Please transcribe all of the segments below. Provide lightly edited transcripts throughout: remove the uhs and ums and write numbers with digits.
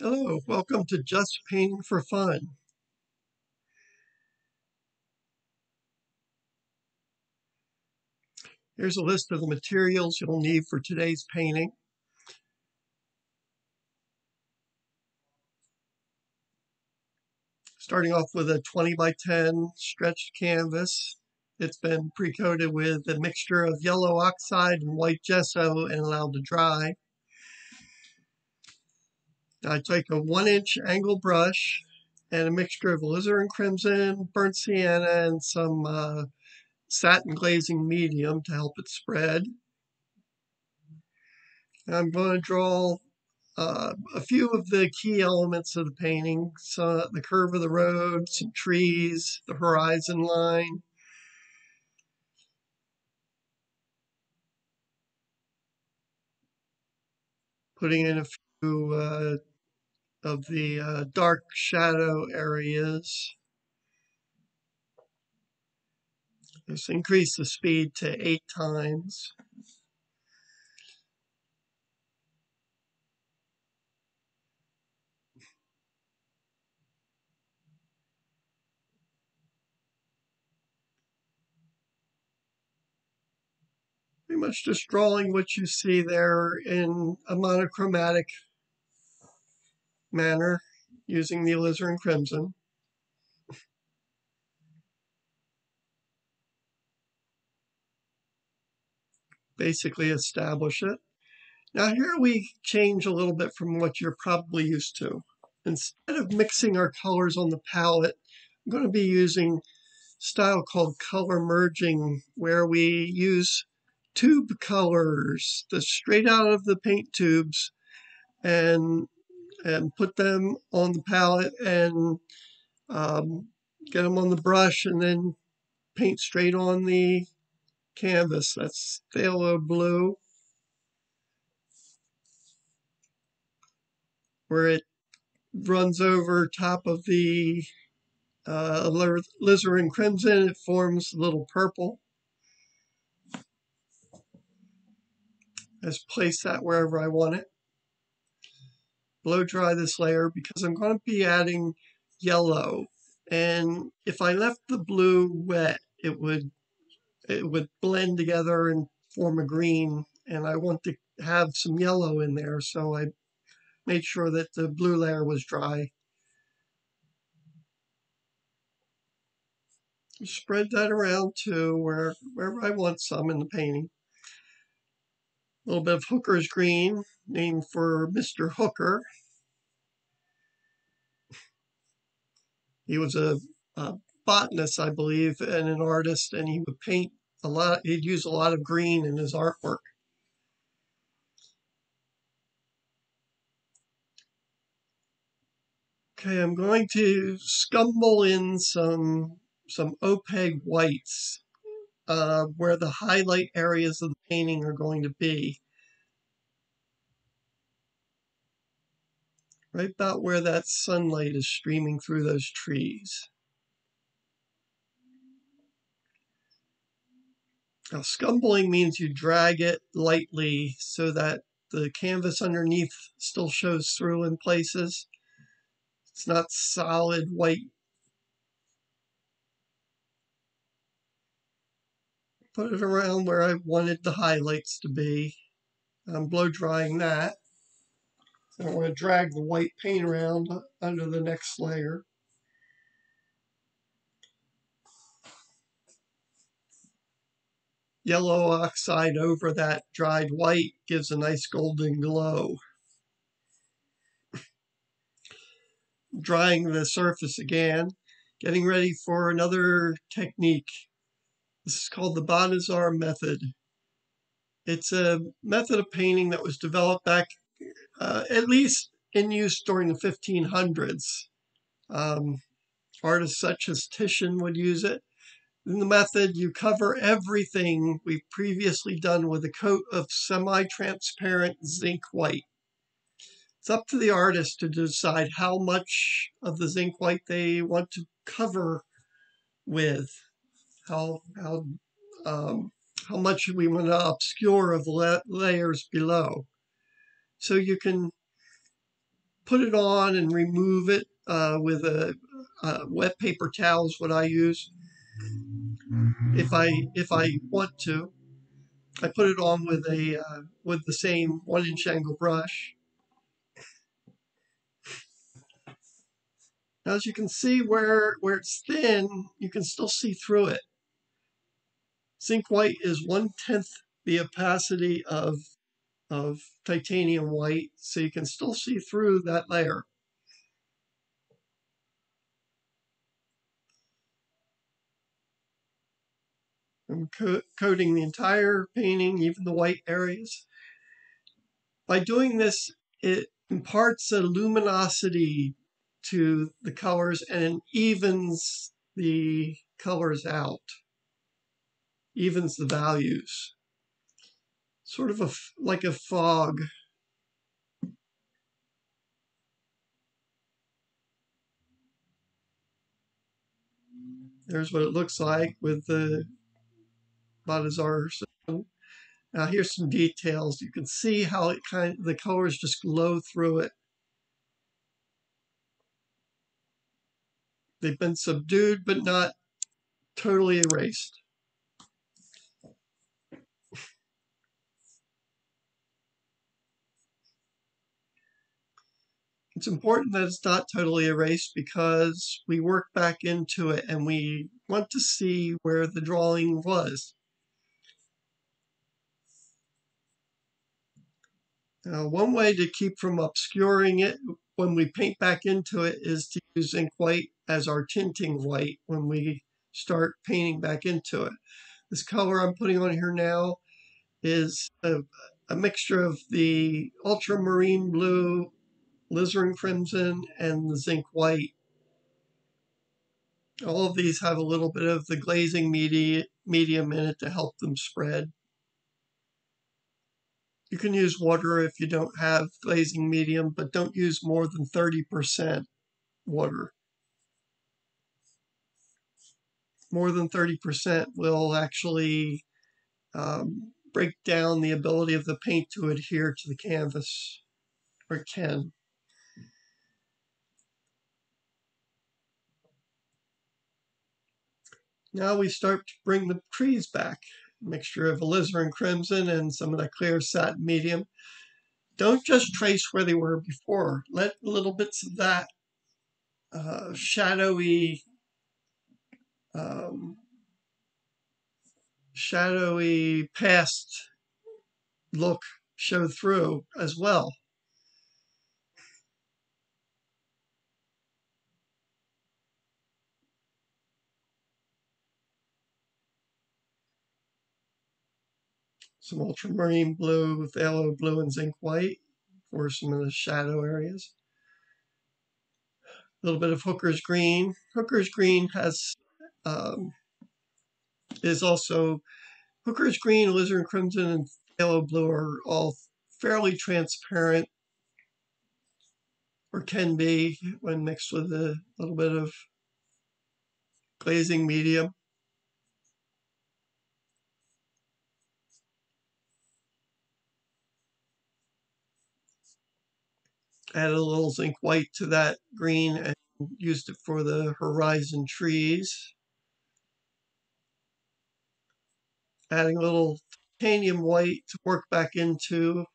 Hello, welcome to Just Painting for Fun. Here's a list of the materials you'll need for today's painting. Starting off with a 20 by 10 stretched canvas. It's been pre-coated with a mixture of yellow oxide and white gesso and allowed to dry. I take a 1-inch angle brush and a mixture of alizarin crimson, burnt sienna, and some satin glazing medium to help it spread. I'm going to draw a few of the key elements of the painting, so the curve of the road, some trees, the horizon line. Putting in a few of the dark shadow areas. Let's increase the speed to 8 times. Pretty much just drawing what you see there in a monochromatic manner using the alizarin crimson. Basically establish it. Now here we change a little bit from what you're probably used to. Instead of mixing our colors on the palette, I'm going to be using a style called color merging, where we use tube colors that's straight out of the paint tubes and put them on the palette and get them on the brush and then paint straight on the canvas. That's phthalo blue, where it runs over top of the alizarin crimson. It forms a little purple. Just place that wherever I want it. Blow dry this layer because I'm going to be adding yellow. And if I left the blue wet, it would blend together and form a green. And I want to have some yellow in there, so I made sure that the blue layer was dry. Spread that around to wherever I want some in the painting. A little bit of Hooker's green, named for Mr. Hooker. He was a botanist, I believe, and an artist, and he would paint a lot. He'd use a lot of green in his artwork. Okay, I'm going to scumble in some opaque whites where the highlight areas of the painting are going to be. Right about where that sunlight is streaming through those trees. Now, scumbling means you drag it lightly so that the canvas underneath still shows through in places. It's not solid white. Put it around where I wanted the highlights to be. I'm blow drying that. And I'm going to drag the white paint around under the next layer. Yellow oxide over that dried white gives a nice golden glow. Drying the surface again, getting ready for another technique. This is called the Botizar method. It's a method of painting that was developed back, at least in use during the 1500s. Artists such as Titian would use it. In the method, you cover everything we've previously done with a coat of semi-transparent zinc white. It's up to the artist to decide how much of the zinc white they want to cover with, how much we want to obscure of the layers below. So you can put it on and remove it with a wet paper towel is what I use. If I want to, I put it on with the same 1-inch angle brush. Now, as you can see where it's thin, you can still see through it. Zinc white is 1/10 the opacity of titanium white, so you can still see through that layer. I'm coating the entire painting, even the white areas. By doing this, it imparts a luminosity to the colors and evens the colors out, evens the values. Sort of like a fog. There's what it looks like with the Botizar System. Now here's some details. You can see how the colors just glow through it. They've been subdued but not totally erased. It's important that it's not totally erased because we work back into it and we want to see where the drawing was. Now, one way to keep from obscuring it when we paint back into it is to use zinc white as our tinting white when we start painting back into it. This color I'm putting on here now is a mixture of the ultramarine blue, alizarin crimson, and the zinc white. All of these have a little bit of the glazing medium in it to help them spread. You can use water if you don't have glazing medium, but don't use more than 30% water. More than 30% will actually break down the ability of the paint to adhere to the canvas, or it can. Now we start to bring the trees back. A mixture of alizarin crimson and some of that clear satin medium. Don't just trace where they were before. Let little bits of that shadowy past look show through as well. Some ultramarine blue, phthalo blue, and zinc white for some of the shadow areas. A little bit of Hooker's green. Hooker's green is also Hooker's green, alizarin crimson, and phthalo blue are all fairly transparent, or can be when mixed with a little bit of glazing medium. Added a little zinc white to that green and used it for the horizon trees. Adding a little titanium white to work back into,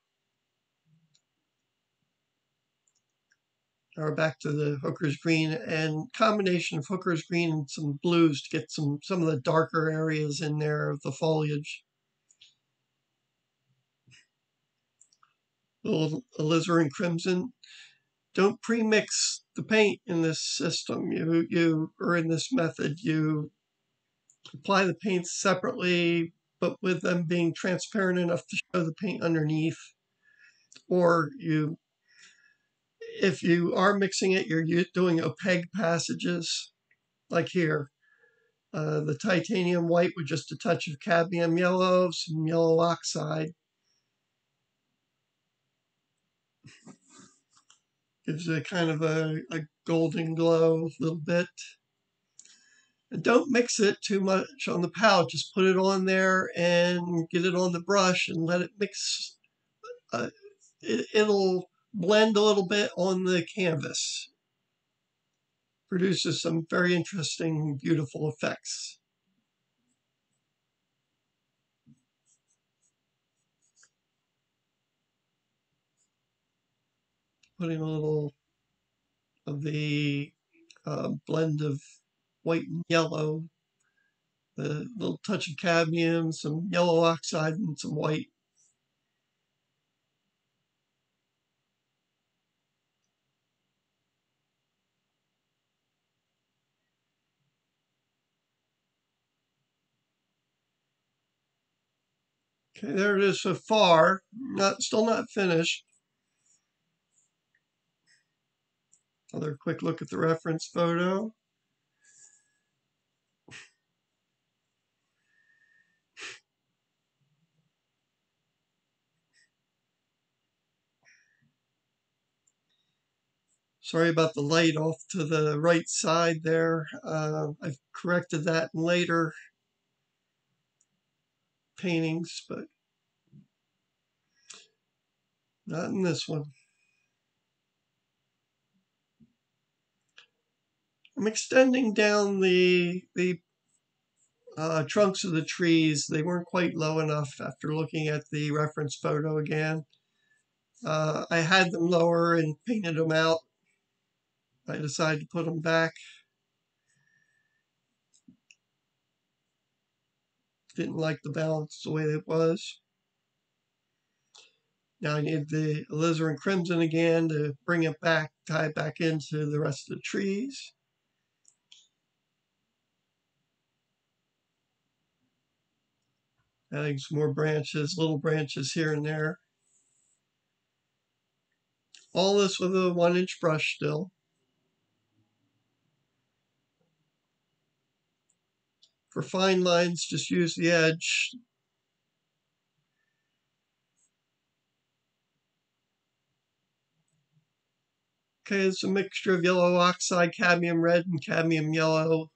or back to the Hooker's green, and combination of Hooker's green and some blues to get some of the darker areas in there of the foliage. A little alizarin crimson. Don't pre-mix the paint in this system. Or in this method, you apply the paints separately, but with them being transparent enough to show the paint underneath. Or if you are mixing it, you're doing opaque passages, like here. The titanium white with just a touch of cadmium yellow, some yellow oxide. Gives it kind of a golden glow a little bit. And don't mix it too much on the palette. Just put it on there and get it on the brush and let it mix. It'll blend a little bit on the canvas. Produces some very interesting, beautiful effects. Putting a little of the blend of white and yellow, the little touch of cadmium, some yellow oxide, and some white. Okay, there it is so far. Still not finished. Another quick look at the reference photo. Sorry about the light off to the right side there. I've corrected that in later paintings, but not in this one. I'm extending down the trunks of the trees. They weren't quite low enough after looking at the reference photo again. I had them lower and painted them out. I decided to put them back. Didn't like the balance the way it was. Now I need the alizarin crimson again to bring it back, tie it back into the rest of the trees. Adding some more branches, little branches here and there. All this with a 1-inch brush still. For fine lines, just use the edge. Okay, it's a mixture of yellow oxide, cadmium red, and cadmium yellow.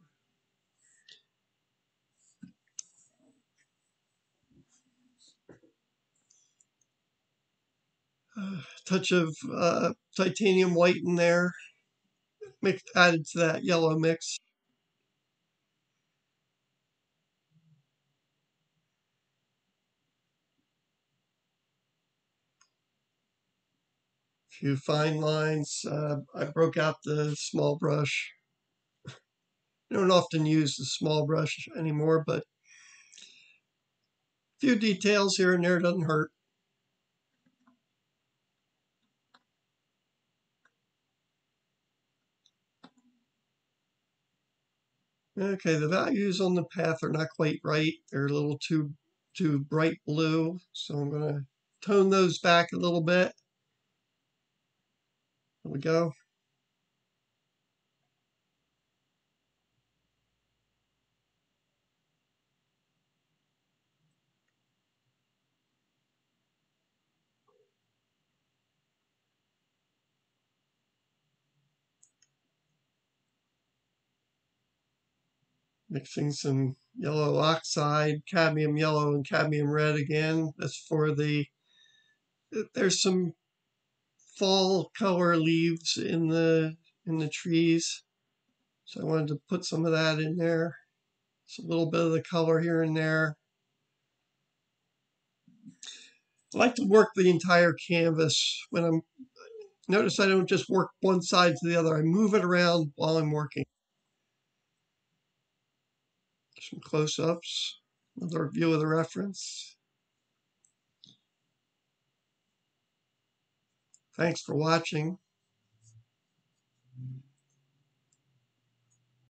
Touch of titanium white in there, added to that yellow mix. A few fine lines. I broke out the small brush. I don't often use the small brush anymore, but a few details here and there doesn't hurt. Okay, the values on the path are not quite right. They're a little too bright blue, so I'm going to tone those back a little bit. There we go. Mixing some yellow oxide, cadmium yellow and cadmium red again. That's for there's some fall color leaves in the trees. So I wanted to put some of that in there. It's a little bit of the color here and there. I like to work the entire canvas when notice I don't just work one side to the other. I move it around while I'm working. Some close-ups, another view of the reference. Thanks for watching.